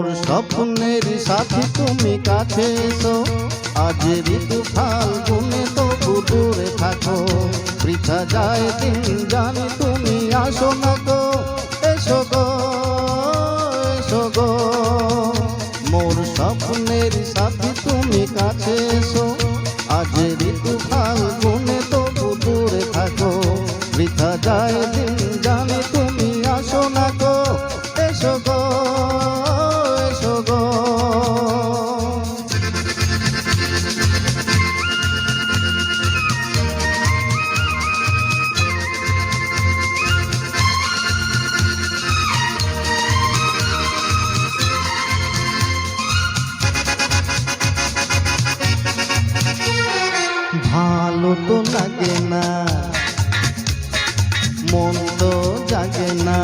মোর স্বপ্নের সাথী তুমি কাছে এসো, আজ ঋতু ফাল্গুনে তবু দূরে থাকো। বৃথা যায় দিন জানি তুমি আসো না গো, এসো গো এসো গো। মোর স্বপ্নের সাথী তুমি কাছে এসো, আজ ঋতু ফাল্গুনে তবু দূরে থাকো। বৃথা যায় দিন জানি তুমি আসো না গো, এসো গো এসো গো। ভালো তো লাগে না, মন তো জাগে না,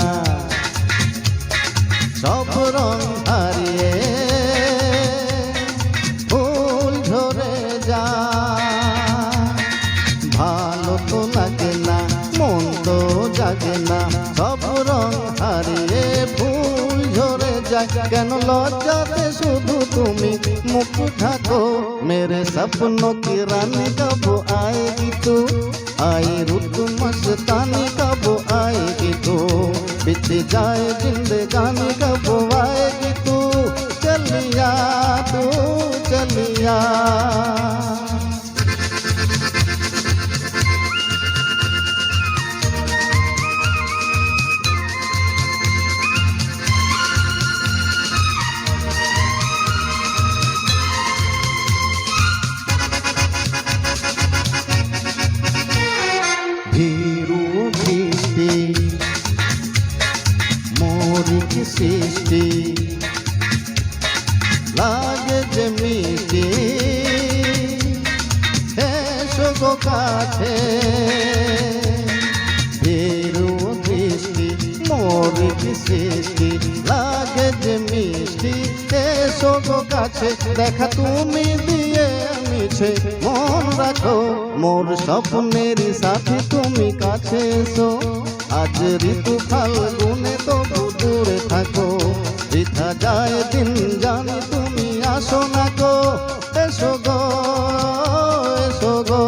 সব রং হারিয়ে ফুল ঝরে যায়। ভালো তো লাগে না, মন তো জাগে না, সব রং হারিয়ে ফুল ঝরে যায়। কেন লজ্জাতে শুধু তুমি মুখ ঢাকো, मेरे सपनों की रानी कब आएगी तू, आई रुत मस्तानी कब आएगी तू, बीत जाए जिंदगानी कब आएगी तू, चलिया तू चलिया। ভীরু বৃষ্টি মরিক সৃষ্টি লাগে যে মিষ্টি, এসো গো কাছে। ভীরু বৃষ্টি মরিক সৃষ্টি লাগে যে মিষ্টি, এসো গো কাছে। দেখা তুমি দিয়ে মিছে মন রাখো, মোর স্বপ্নের সাথী তুমি কাছে এসো, আজ ঋতু ফাল্গুনে তবু দূরে থাকো। বৃথা যায় দিন জানি তুমি আসো না গো, এসো গো এসো গো।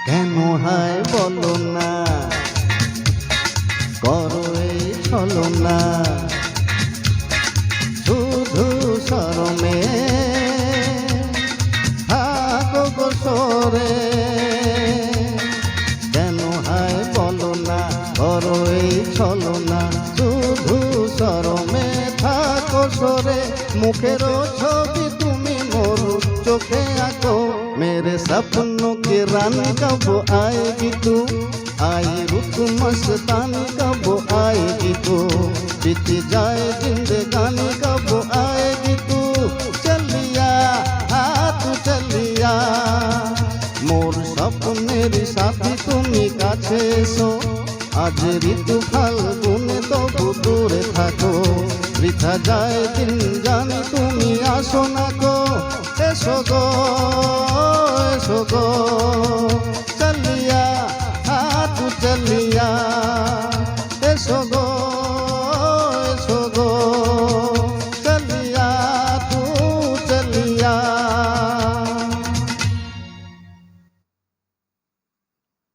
কেন হায় বলো না, করো এই ছলনা, শুধু শরমে থাকো গো সরে। কেন হায় বলো না, করো এই ছলনা, শুধু শরমে থাকো সরে। মুখের ছবি তুমি মোর চোখে আঁকো, मेरे सपनों की रानी कब आएगी तू, आई रुत मस्तानी कब आएगी तू, बीत जाए जिंदगानी कब आएगी तू, चलिया तू चलिया। मोर স্বপ্নের সাথী তুমি কাছে এসো, আজ ঋতু ফাল্গুনে তবু দূরে থাকো। বৃথা যায় দিন জানি তুমি আসো না গো, এসো গো এসো গো।